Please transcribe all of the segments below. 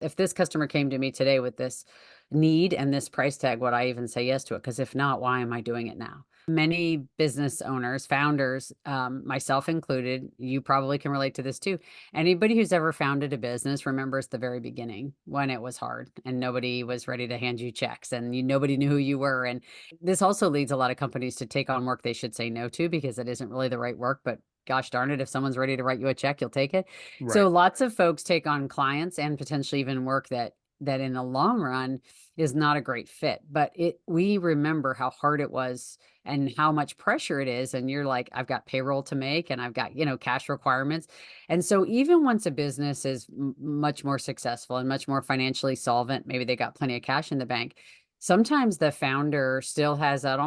if this customer came to me today with this need and this price tag, would I even say yes to it? Because if not, why am I doing it now? Many business owners, founders, myself included, you probably can relate to this too. Anybody who's ever founded a business remembers the very beginning when it was hard and nobody was ready to hand you checks and nobody knew who you were. And this also leads a lot of companies to take on work they should say no to because it isn't really the right work. But gosh darn it, if someone's ready to write you a check, you'll take it. So Right. lots of folks take on clients and potentially even work that in the long run is not a great fit. But we remember how hard it was and how much pressure it is. And you're like, I've got payroll to make and I've got, cash requirements. And so even once a business is much more successful and much more financially solvent, maybe they got plenty of cash in the bank. Sometimes the founder still has that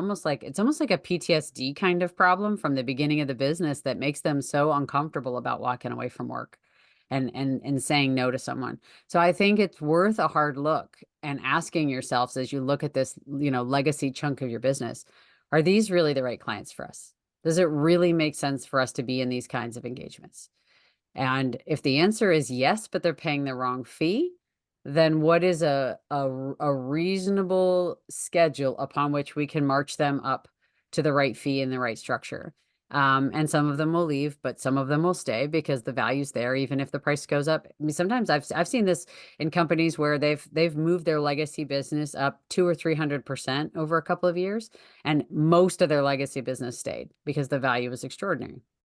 it's almost like a PTSD kind of problem from the beginning of the business that makes them so uncomfortable about walking away from work and saying no to someone. So I think it's worth a hard look and asking yourselves as you look at this, legacy chunk of your business, are these really the right clients for us? Does it really make sense for us to be in these kinds of engagements? And if the answer is yes, but they're paying the wrong fee, then what is a reasonable schedule upon which we can march them up to the right fee and the right structure? And some of them will leave, but some of them will stay because the value's there, even if the price goes up. I mean, sometimes I've seen this in companies where they've moved their legacy business up 200 or 300% over a couple of years, and most of their legacy business stayed because the value was extraordinary.